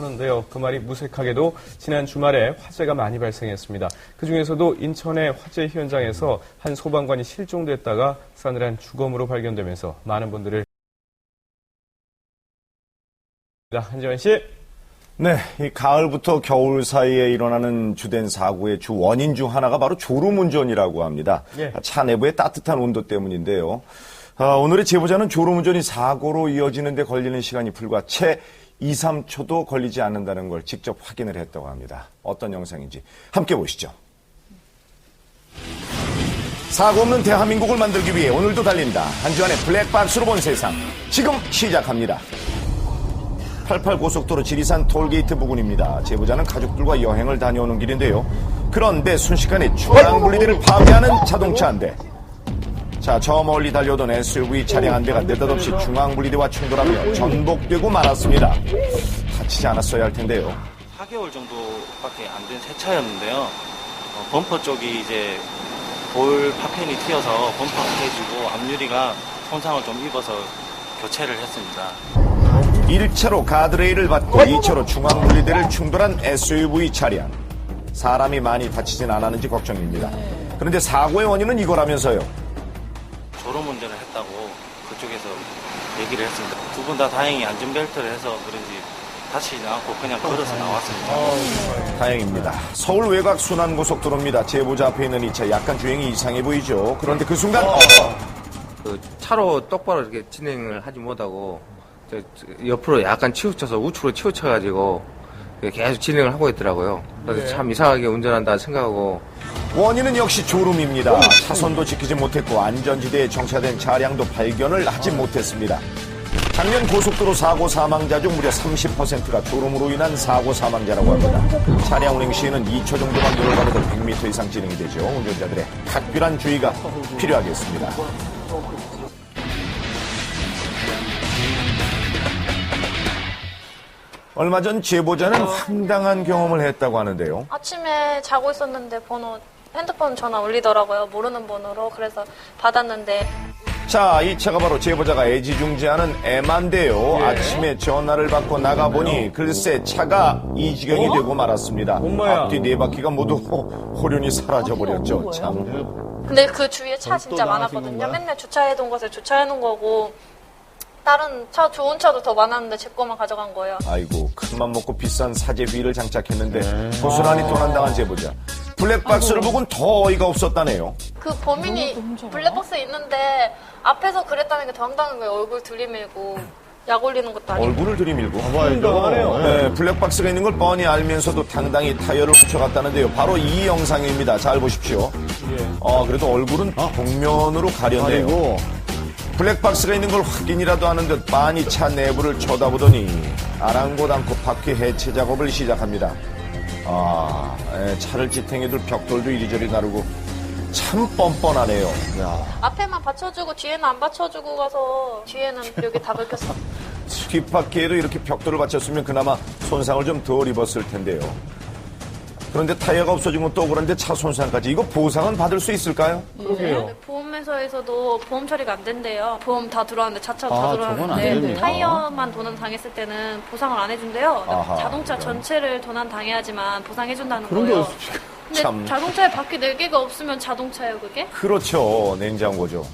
하는데요. 그 말이 무색하게도 지난 주말에 화재가 많이 발생했습니다. 그중에서도 인천의 화재 현장에서 한 소방관이 실종됐다가 싸늘한 주검으로 발견되면서 많은 분들을 한지원 씨. 네, 이 가을부터 겨울 사이에 일어나는 주된 사고의 주 원인 중 하나가 바로 졸음운전이라고 합니다. 예. 차 내부의 따뜻한 온도 때문인데요. 오늘의 제보자는 졸음운전이 사고로 이어지는 데 걸리는 시간이 불과 채 2, 3초도 걸리지 않는다는 걸 직접 확인을 했다고 합니다. 어떤 영상인지 함께 보시죠. 사고 없는 대한민국을 만들기 위해 오늘도 달린다. 한주환의 블랙박스로 본 세상. 지금 시작합니다. 88고속도로 지리산 톨게이트 부근입니다. 제보자는 가족들과 여행을 다녀오는 길인데요. 그런데 순식간에 중앙분리대를 파괴하는 자동차 한 대. 자, 저 멀리 달려오던 SUV 차량 한 대가 느닷없이 중앙분리대와 충돌하며 전복되고 말았습니다. 다치지 않았어야 할 텐데요. 4개월 정도밖에 안 된 새 차였는데요. 범퍼 쪽이 이제 볼 파편이 튀어서 범퍼가 깨지고 앞유리가 손상을 좀 입어서 교체를 했습니다. 1차로 가드레일을 받고 2차로 중앙분리대를 충돌한 SUV 차량. 사람이 많이 다치진 않았는지 걱정입니다. 그런데 사고의 원인은 이거라면서요. 졸음운전을 했다고 그쪽에서 얘기를 했습니다. 두 분 다 다행히 안전벨트를 해서 그런지 다치지 않고 그냥 걸어서 나왔습니다. 다행입니다. 서울 외곽 순환고속도로입니다. 제보자 앞에 있는 이 차 약간 주행이 이상해 보이죠. 그런데 그 순간 그 차로 똑바로 이렇게 진행을 하지 못하고 옆으로 약간 치우쳐서 우측으로 치우쳐가지고 계속 진행을 하고 있더라고요. 그래서 참 이상하게 운전한다 생각하고. 원인은 역시 졸음입니다. 차선도 지키지 못했고 안전지대에 정차된 차량도 발견을 하지 못했습니다. 작년 고속도로 사고 사망자 중 무려 30%가 졸음으로 인한 사고 사망자라고 합니다. 차량 운행 시에는 2초 정도만 눈을 가려도 100m 이상 진행이 되죠. 운전자들의 각별한 주의가 필요하겠습니다. 얼마 전 제보자는 황당한 경험을 했다고 하는데요. 아침에 자고 있었는데 핸드폰 전화 울리더라고요. 모르는 번호로. 그래서 받았는데. 자, 이 차가 바로 제보자가 애지중지하는 에만데요. 아침에 전화를 받고 나가보니 글쎄 차가 이 지경이 되고 말았습니다. 앞뒤 네 바퀴가 모두 호련히 사라져버렸죠. 참. 근데 그 주위에 차 진짜 많았거든요. 맨날 주차해둔 곳에 주차해놓은 거고. 다른 차, 좋은 차도 더 많았는데 제 거만 가져간 거예요. 아이고, 큰맘 먹고 비싼 사제 휠을 장착했는데 고스란히 도난당한 제보자. 블랙박스를 보곤 더 어이가 없었다네요. 그 범인이 블랙박스에 있는데 앞에서 그랬다는 게 더 황당한 거예요. 얼굴 들이밀고 약 올리는 것도 아니고. 얼굴을 들이밀고. 네, 블랙박스가 있는 걸 뻔히 알면서도 당당히 타이어를 훔쳐갔다는데요. 바로 이 영상입니다. 잘 보십시오. 그래도 얼굴은 복면으로 가렸네요. 블랙박스가 있는 걸 확인이라도 하는 듯 빤히 차 내부를 쳐다보더니 아랑곳 않고 바퀴 해체 작업을 시작합니다. 차를 지탱해둘 벽돌도 이리저리 나르고 참 뻔뻔하네요. 앞에만 받쳐주고 뒤에는 안 받쳐주고 가서 뒤에는 여기 다 긁혔어. 뒷바퀴에도 이렇게 벽돌을 받쳤으면 그나마 손상을 좀 덜 입었을 텐데요. 그런데 타이어가 없어진 건 또 그런데 차 손상까지 이거 보상은 받을 수 있을까요? 그러게요. 보험회사에서도 보험 처리가 안 된대요. 보험 다 들어왔는데 차차도 다 들어왔는데 타이어만 도난 당했을 때는 보상을 안 해준대요. 자동차 전체를 도난 당해야지만 보상해준다는 거예요. 근데 참. 자동차에 바퀴 4개가 없으면 자동차예요, 그게? 그렇죠. 냉장고죠.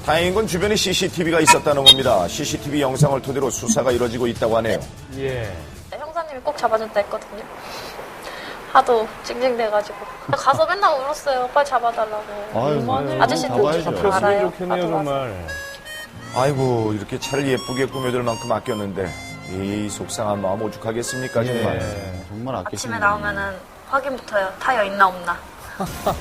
다행인 건 주변에 CCTV가 있었다는 겁니다. CCTV 영상을 토대로 수사가 이뤄지고 있다고 하네요. 형사님이 꼭 잡아준다 했거든요. 하도 찡찡대가지고 가서 맨날 울었어요. 빨리 잡아달라고. 아저씨들 좀 알아요. 좋겠네요, 정말. 아이고, 이렇게 차를 예쁘게 꾸며줄 만큼 아꼈는데 이 속상한 마음 오죽하겠습니까, 정말. 정말 아침에 나오면은 확인부터요. 타이어 있나 없나.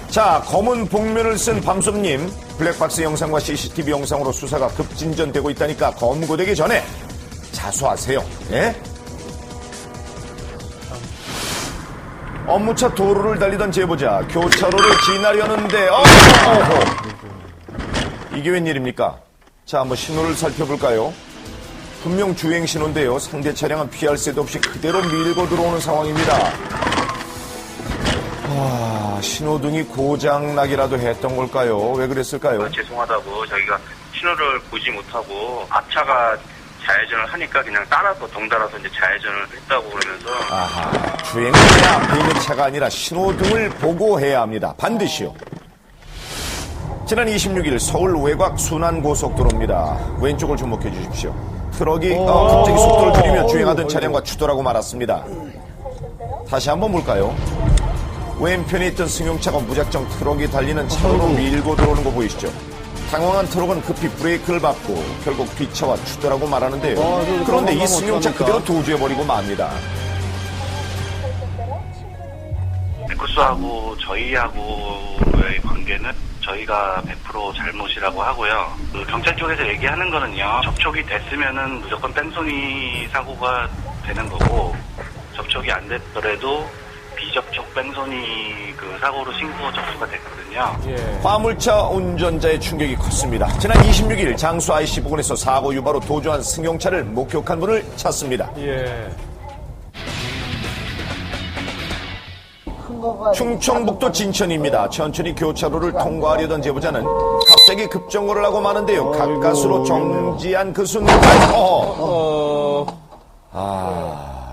자, 검은 복면을 쓴 밤솜님, 블랙박스 영상과 CCTV 영상으로 수사가 급진전되고 있다니까 검거되기 전에 자수하세요. 예? 업무차 도로를 달리던 제보자, 교차로를 지나려는데, 이게 웬일입니까? 자, 한번 신호를 살펴볼까요? 분명 주행 신호인데요. 상대 차량은 피할 새도 없이 그대로 밀고 들어오는 상황입니다. 신호등이 고장나기라도 했던 걸까요? 왜 그랬을까요? 죄송하다고 저희가 신호를 보지 못하고 앞차가 좌회전을 하니까 그냥 따라서 덩달아서 이제 좌회전을 했다고 그러면서. 아하, 주행은 내 앞에 있는 차가 아니라 신호등을 보고 해야 합니다. 반드시요. 지난 26일 서울 외곽 순환고속도로입니다. 왼쪽을 주목해 주십시오. 트럭이 갑자기 속도를 줄이며 주행하던 차량과 추돌하고 말았습니다. 다시 한번 볼까요? 왼편에 있던 승용차가 무작정 트럭이 달리는 차로로 밀고 들어오는 거 보이시죠? 당황한 트럭은 급히 브레이크를 밟고 결국 뒷차와 추돌하고 말하는데요. 그런데 이 승용차 그대로 도주해버리고 맙니다. 에쿠스하고 저희하고의 관계는 저희가 100% 잘못이라고 하고요. 그 경찰 쪽에서 얘기하는 거는요. 접촉이 됐으면은 무조건 뺑소니 사고가 되는 거고 접촉이 안 됐더라도 비접촉 뺑소니 그 사고로 신고 접수가 됐거든요. 화물차 운전자의 충격이 컸습니다. 지난 26일 장수 IC 부근에서 사고 유발로 도주한 승용차를 목격한 분을 찾습니다. 충청북도 진천입니다. 천천히 교차로를 통과하려던 제보자는 갑자기 급정거를 하고 마는데요. 가까스로 정지한 그 순간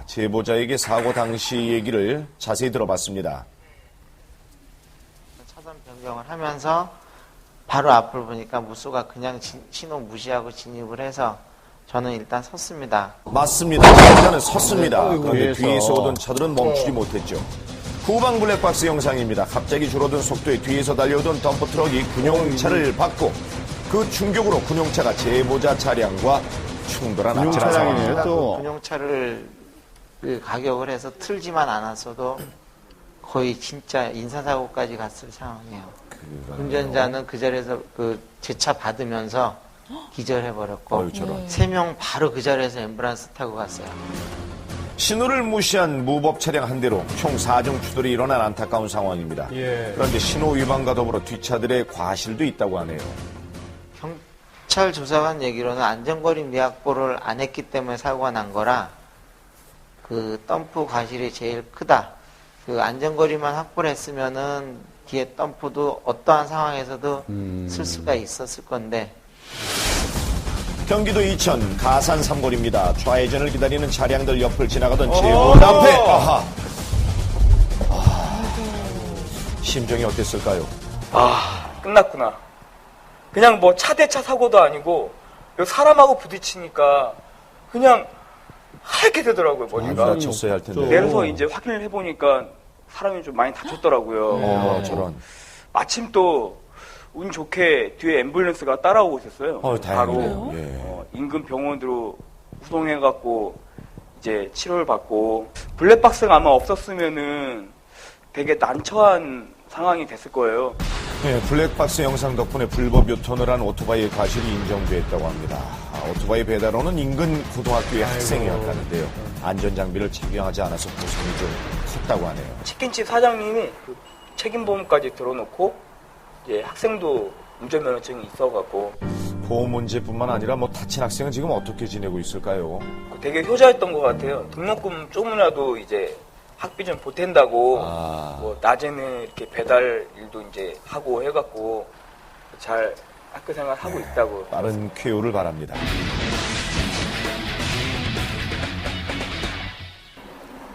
제보자에게 사고 당시 얘기를 자세히 들어봤습니다. 차선 변경을 하면서 바로 앞을 보니까 무쏘가 그냥 신호 무시하고 진입을 해서 저는 일단 섰습니다. 맞습니다. 제보자는 섰습니다. 그런데 뒤에서 오던 차들은 멈추지 못했죠. 후방 블랙박스 영상입니다. 갑자기 줄어든 속도에 뒤에서 달려오던 덤프트럭이 군용차를 받고 그 충격으로 군용차가 제보자 차량과 충돌한 아찔한 상황입니다. 군용차를 가격을 해서 틀지만 않았어도 거의 진짜 인사사고까지 갔을 상황이에요. 운전자는 그 자리에서 제 차 받으면서 기절해버렸고 3명 바로 그 자리에서 앰뷸런스 타고 갔어요. 신호를 무시한 무법 차량 한 대로 총 4종 추돌이 일어난 안타까운 상황입니다. 그런데 신호 위반과 더불어 뒷차들의 과실도 있다고 하네요. 경찰 조사관 얘기로는 안전거리 미확보를 안 했기 때문에 사고가 난 거라 그 덤프 과실이 제일 크다. 그 안전거리만 확보를 했으면은 뒤에 덤프도 어떠한 상황에서도 쓸 수가 있었을 건데. 경기도 이천 가산 삼거리입니다. 좌회전을 기다리는 차량들 옆을 지나가던 제보자 앞에 심정이 어땠을까요? 끝났구나. 그냥 뭐 차 대 차 사고도 아니고 사람하고 부딪히니까 그냥 하얗게 되더라고요, 머리가. 다쳤어야 할 텐데. 내려서 이제 확인을 해보니까 사람이 좀 많이 다쳤더라고요. 저런. 마침 또 운 좋게 뒤에 앰뷸런스가 따라오고 있었어요. 바로 인근 병원으로 후송해갖고 이제 치료를 받고 블랙박스가 아마 없었으면은 되게 난처한 상황이 됐을 거예요. 네, 블랙박스 영상 덕분에 불법 유턴을 한 오토바이의 과실이 인정됐다고 합니다. 오토바이 배달원은 인근 고등학교의 학생이었다는데요. 안전장비를 착용하지 않아서 보상이 좀 컸다고 하네요. 치킨집 사장님이 그 책임보험까지 들어놓고 이제 학생도 운전면허증이 있어갖고 보험 문제뿐만 아니라 뭐 다친 학생은 지금 어떻게 지내고 있을까요? 되게 효자였던 것 같아요. 등록금 조금이라도 이제 학비 좀 보탠다고 뭐 낮에는 이렇게 배달 일도 이제 하고 해갖고 잘 학교 생활 하고 있다고. 빠른 쾌유를 바랍니다.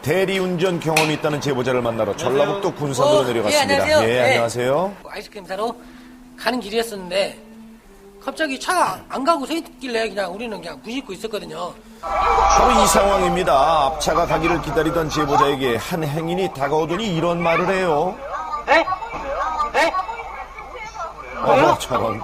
대리운전 경험이 있다는 제보자를 만나러 전라북도 군산으로 내려갔습니다. 안녕하세요. 안녕하세요. 아이스크림 사러 가는 길이었었는데 갑자기 차가 안 가고 서 있길래 그냥 우리는 그냥 무심코 있었거든요. 바로 이 상황입니다. 앞차가 가기를 기다리던 제보자에게 한 행인이 다가오더니 이런 말을 해요. 저런.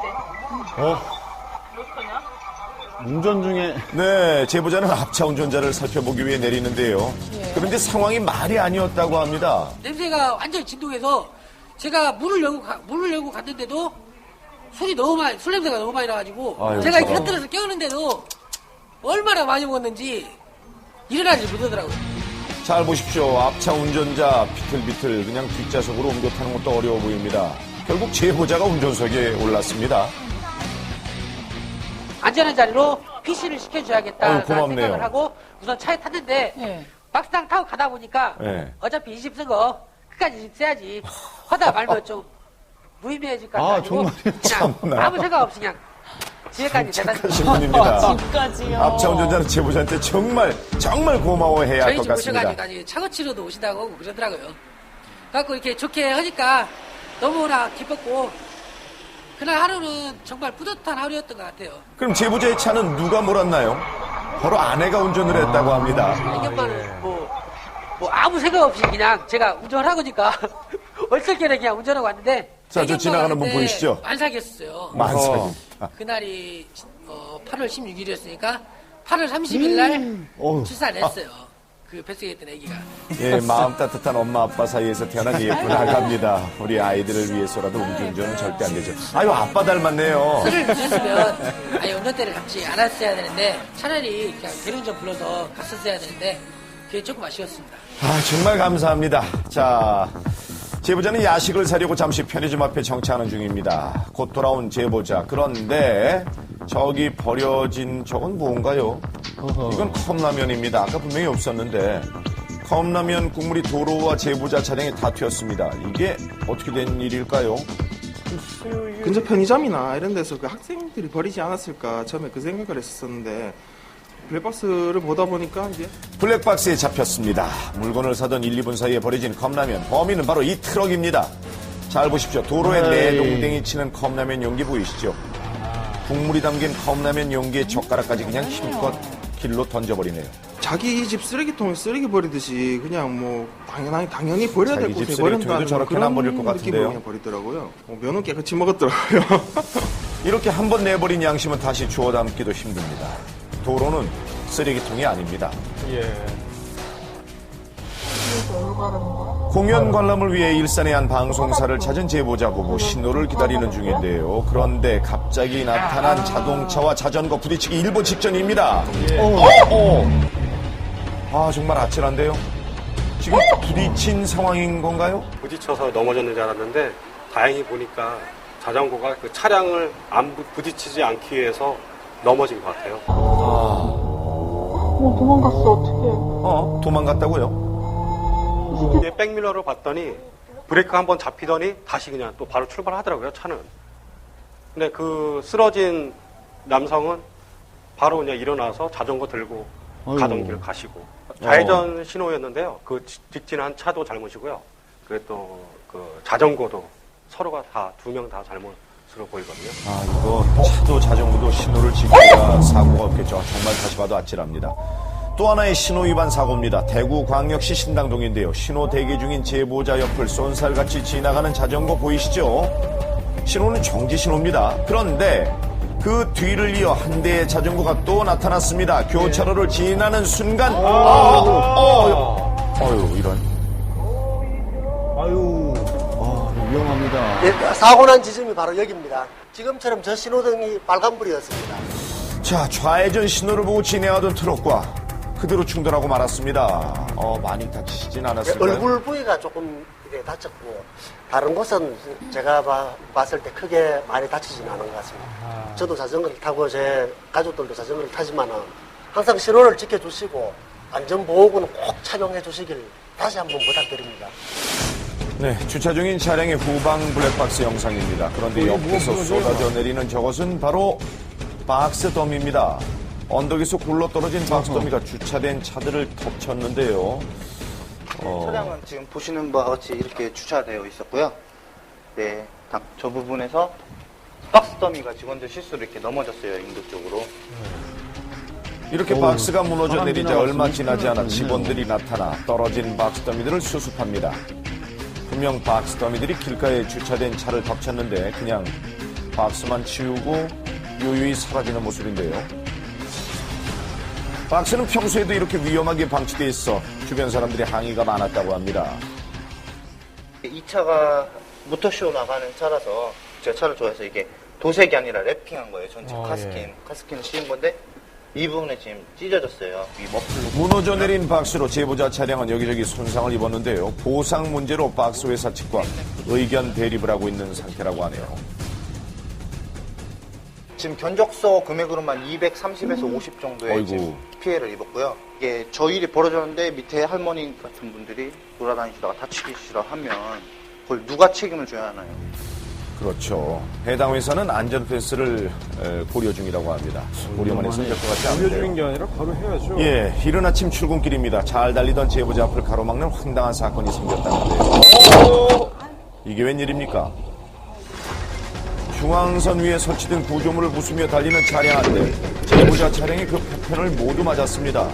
운전 중에. 네, 제보자는 앞차 운전자를 살펴보기 위해 내리는데요. 그런데 상황이 말이 아니었다고 합니다. 냄새가 완전히 진동해서 제가 문을 열고 갔는데도 술 냄새가 너무 많이 나가지고 제가 이렇게 흔들어서 깨우는데도 얼마나 많이 먹었는지 일어나지 못하더라고요. 잘 보십시오. 앞차 운전자 비틀비틀 그냥 뒷좌석으로 옮겨 타는 것도 어려워 보입니다. 결국 제보자가 운전석에 올랐습니다. 안전한 자리로 PC를 시켜줘야겠다는 고맙네요. 생각을 하고 우선 차에 탔는데 막상 타고 가다 보니까 어차피 20 쓴 거 끝까지 써야지 하다 말면 좀 무의미해질 것 같아요. 정말요? 그냥 아무 생각 없이 그냥 뒤에까지 대단히 착하신 분입니다. 집까지요. 앞차 운전자는 제보자한테 정말 고마워해야 할 저희 것 집 같습니다. 모셔가지고 차고 치료도 오신다고 하고 그러더라고요. 그래갖고 이렇게 좋게 하니까 너무나 기뻤고 그날 하루는 정말 뿌듯한 하루였던 것 같아요. 그럼 제보자의 차는 누가 몰았나요? 바로 아내가 운전을 했다고 합니다. 안경만은 뭐 아무 생각 없이 그냥 제가 운전을 하고 니까 얼떨결에 그냥 운전하고 왔는데 자, 저 지나가는 분 보이시죠? 만삭이었어요. 만삭이. 그날이 8월 16일이었으니까 8월 30일 날 출산을 했어요. 그 뱃속에 있던 아기가. 예, 마음 따뜻한 엄마 아빠 사이에서 태어난 예쁜 아가입니다. 우리 아이들을 위해서라도 음주운전은 절대 안 되죠. 아유, 아빠 닮았네요. 술을 드셨으면 아예 운전대를 잡지 않았어야 되는데 차라리 그냥 대리운전 불러서 갔었어야 되는데 그게 조금 아쉬웠습니다. 아, 정말 감사합니다. 자, 제보자는 야식을 사려고 잠시 편의점 앞에 정차하는 중입니다. 곧 돌아온 제보자. 그런데 저기 버려진 저건 뭔가요? 이건 컵라면입니다. 아까 분명히 없었는데 컵라면 국물이 도로와 제보자 차량에 다 튀었습니다. 이게 어떻게 된 일일까요? 근처 편의점이나 이런 데서 그 학생들이 버리지 않았을까 처음에 그 생각을 했었는데 블랙박스를 보다 보니까 이제 블랙박스에 잡혔습니다. 물건을 사던 1, 2분 사이에 버려진 컵라면. 범인은 바로 이 트럭입니다. 잘 보십시오. 도로에 내동댕이 치는 컵라면 용기 보이시죠? 국물이 담긴 컵라면 용기에 젓가락까지 그냥 힘껏 길로 던져버리네요. 자기 집 쓰레기통에 쓰레기 버리듯이 그냥 뭐 당연히 버려야 될 자기 집 곳에 쓰레기통에도 버린다는 저렇게는 안 버릴 것 그런 같은데요. 느낌으로 그냥 버리더라고요. 면은 깨끗이 먹었더라고요. 이렇게 한 번 내버린 양심은 다시 주워 담기도 힘듭니다. 도로는 쓰레기통이 아닙니다. 예. 공연 관람을 위해 일산의 한 방송사를 찾은 제보자 부부 신호를 기다리는 중인데요. 그런데 갑자기 나타난 자동차와 자전거 부딪히기 일보 직전입니다. 아, 정말 아찔한데요. 지금 부딪힌 상황인 건가요? 부딪혀서 넘어졌는 줄 알았는데 다행히 보니까 자전거가 그 차량을 안 부딪히지 않기 위해서 넘어진 것 같아요. 도망갔어, 어떡해. 도망갔다고요? 이제 백밀러로 봤더니 브레이크 한번 잡히더니 다시 그냥 또 바로 출발하더라고요, 차는. 근데 그 쓰러진 남성은 바로 그냥 일어나서 자전거 들고 가던 길 가시고. 좌회전 신호였는데요. 그 직진한 차도 잘못이고요. 그리고 또 그 자전거도 서로가 다 두 명 다 잘못으로 보이거든요. 아, 이거 차도 자전거도 신호를 지켜야 사고가 없겠죠. 정말 다시 봐도 아찔합니다. 또 하나의 신호 위반 사고입니다. 대구광역시 신당동인데요. 신호 대기 중인 제보자 옆을 쏜살같이 지나가는 자전거 보이시죠? 신호는 정지 신호입니다. 그런데 그 뒤를 이어 한 대의 자전거가 또 나타났습니다. 교차로를 지나는 순간 이런. 위험합니다. 예, 사고 난 지점이 바로 여기입니다. 지금처럼 저 신호등이 빨간불이었습니다. 자, 좌회전 신호를 보고 진행하던 트럭과 그대로 충돌하고 말았습니다. 많이 다치시진 않았을까요? 얼굴 부위가 조금 다쳤고 다른 곳은 제가 봤을 때 크게 많이 다치지는 않은 것 같습니다. 저도 자전거를 타고 제 가족들도 자전거를 타지만은 항상 신호를 지켜주시고 안전보호구는 꼭 착용해 주시길 다시 한번 부탁드립니다. 네, 주차 중인 차량의 후방 블랙박스 영상입니다. 그런데 옆에서 쏟아져 내리는 저것은 바로 박스 더미입니다. 언덕에서 굴러떨어진 박스 더미가 주차된 차들을 덮쳤는데요. 차량은 지금 보시는 바와 같이 이렇게 주차되어 있었고요. 네, 저 부분에서 박스 더미가 직원들 실수로 이렇게 넘어졌어요, 인도 쪽으로. 이렇게 박스가 무너져 내리자 얼마 지나지 않아 직원들이 나타나 떨어진 박스 더미들을 수습합니다. 분명 박스 더미들이 길가에 주차된 차를 덮쳤는데 그냥 박스만 치우고 요유히 사라지는 모습인데요. 박스는 평소에도 이렇게 위험하게 방치돼 있어 주변 사람들이 항의가 많았다고 합니다. 이 차가 모터쇼 나가는 차라서 제가 차를 좋아해서 이게 도색이 아니라 랩핑한 거예요. 전체 카스킨을 씌운 건데 이 부분에 지금 찢어졌어요. 이 머플러. 무너져 내린 박스로 제보자 차량은 여기저기 손상을 입었는데요. 보상 문제로 박스 회사 측과 의견 대립을 하고 있는 상태라고 하네요. 지금 견적서 금액으로만 230에서 50 정도의 지금 피해를 입었고요. 이게 저 일이 벌어졌는데 밑에 할머니 같은 분들이 돌아다니시다가 다치시라 하면 그걸 누가 책임을 져야 하나요? 그렇죠. 해당 회사는 안전 펜스를 고려 중이라고 합니다. 고려만 해서는 될 것 같지 않은데요. 고려 중인 게 아니라 바로 해야죠. 예, 이른 아침 출근길입니다. 잘 달리던 제보자 앞을 가로막는 황당한 사건이 생겼다는데요. 이게 웬일입니까? 중앙선 위에 설치된 구조물을 부수며 달리는 차량 한 대. 제보자 차량이 그 패편을 모두 맞았습니다.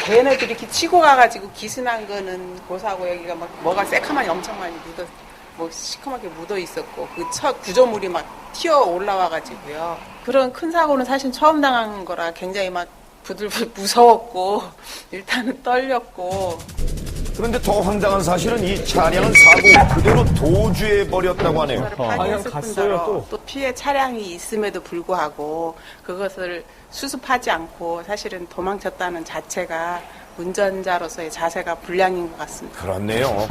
걔네들이 이렇게 치고 가가지고 기스난 거는 고사고 여기가 막 뭐가 새카만이 엄청 많이 묻어, 뭐 시커멓게 묻어 있었고 그 첫 구조물이 막 튀어 올라와가지고요. 그런 큰 사고는 사실 처음 당한 거라 굉장히 막 부들부들 무서웠고 일단은 떨렸고. 그런데 더 황당한 사실은 이 차량은 사고 그대로 도주해 버렸다고 하네요. 갔어요. 또 피해 차량이 있음에도 불구하고 그것을 수습하지 않고 사실은 도망쳤다는 자체가 운전자로서의 자세가 불량인 것 같습니다. 그렇네요.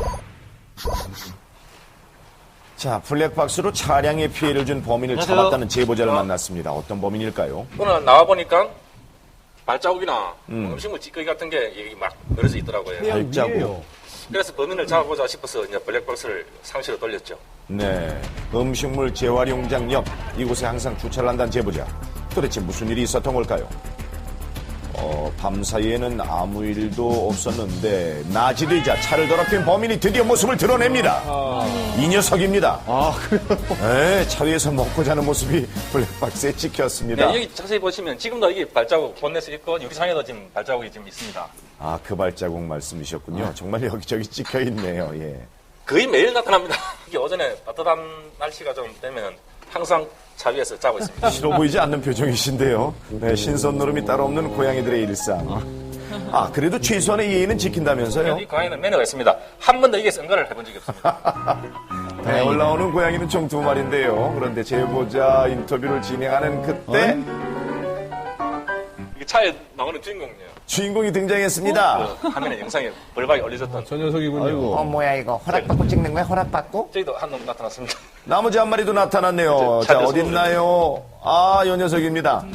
자, 블랙박스로 차량에 피해를 준 범인을 안녕하세요. 잡았다는 제보자를 만났습니다. 어떤 범인일까요? 오늘 나와보니까 발자국이나 음식물 찌꺼기 같은 게 여기 막 늘어져 있더라고요. 발자국. 그래서 범인을 잡아보자 싶어서 이제 블랙박스를 상시로 돌렸죠. 네, 음식물 재활용장 옆 이곳에 항상 주차를 한다는 제보자. 도대체 무슨 일이 있었던 걸까요? 밤 사이에는 아무 일도 없었는데 낮이 되자 차를 더럽힌 범인이 드디어 모습을 드러냅니다. 이 녀석입니다. 그래요? 네, 차 위에서 먹고 자는 모습이 블랙박스에 찍혔습니다. 네, 여기 자세히 보시면 지금도 이게 발자국 본넷에 있고 유리창에도 지금 발자국이 지금 있습니다. 아, 그 발자국 말씀이셨군요. 정말 여기저기 찍혀 있네요. 예. 거의 매일 나타납니다. 이게 오전에 따뜻한 날씨가 좀 되면 항상 차 위에서 자고 있습니다. 싫어 보이지 않는 표정이신데요. 네, 신선 노름이 따로 없는 고양이들의 일상. 아, 그래도 최소한의 예의는 지킨다면서요? 이 고양이는 매너가 있습니다. 한 번도 이게 응가를 해본 적이 없습니다. 네, 올라오는 고양이는 총 2마리인데요. 그런데 제보자 인터뷰를 진행하는 그때 차에 나오는 주인공이에요. 주인공이 등장했습니다. 그 화면에 영상에 벌박이 올려졌던 저 녀석이군요. 뭐야 이거 허락받고 찍는 거야? 허락받고? 저희도 한 놈 나타났습니다. 나머지 한 마리도 나타났네요. 자, 어딨나요? 아, 요 녀석입니다.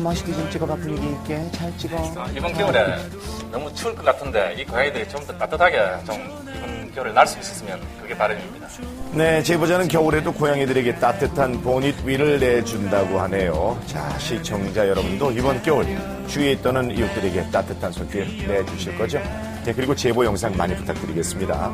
멋있게 좀 찍어봐. 분위기 있게 잘 찍어. 이번 겨울에 너무 추울 것 같은데 이 고양이들이 좀 더 따뜻하게 좀 이번 겨울에 날 수 있었으면 그게 바람입니다. 네, 제보자는 겨울에도 고양이들에게 따뜻한 보닛 위를 내준다고 하네요. 자, 시청자 여러분도 이번 겨울 주위에 떠는 이웃들에게 따뜻한 손길 내주실 거죠? 네, 그리고 제보 영상 많이 부탁드리겠습니다.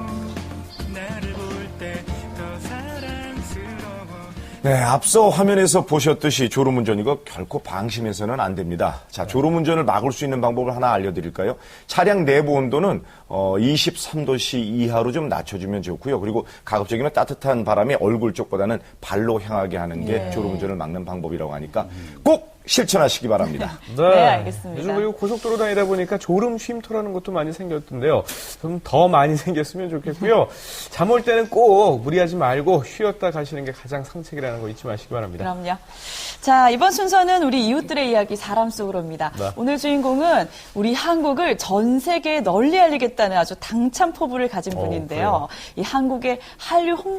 네, 앞서 화면에서 보셨듯이 졸음운전 이거 결코 방심해서는 안 됩니다. 자, 졸음운전을 막을 수 있는 방법을 하나 알려드릴까요? 차량 내부 온도는 23도씨 이하로 좀 낮춰주면 좋고요. 그리고 가급적이면 따뜻한 바람이 얼굴 쪽보다는 발로 향하게 하는 게 졸음운전을 막는 방법이라고 하니까 꼭 실천하시기 바랍니다. 네, 알겠습니다. 요즘 그리고 고속도로 다니다 보니까 졸음 쉼터라는 것도 많이 생겼던데요. 좀 더 많이 생겼으면 좋겠고요. 잠 올 때는 꼭 무리하지 말고 쉬었다 가시는 게 가장 상책이라는 거 잊지 마시기 바랍니다. 그럼요. 자, 이번 순서는 우리 이웃들의 이야기 사람 속으로입니다. 네. 오늘 주인공은 우리 한국을 전 세계에 널리 알리겠다는 아주 당찬 포부를 가진 분인데요. 이 한국의 한류 홍보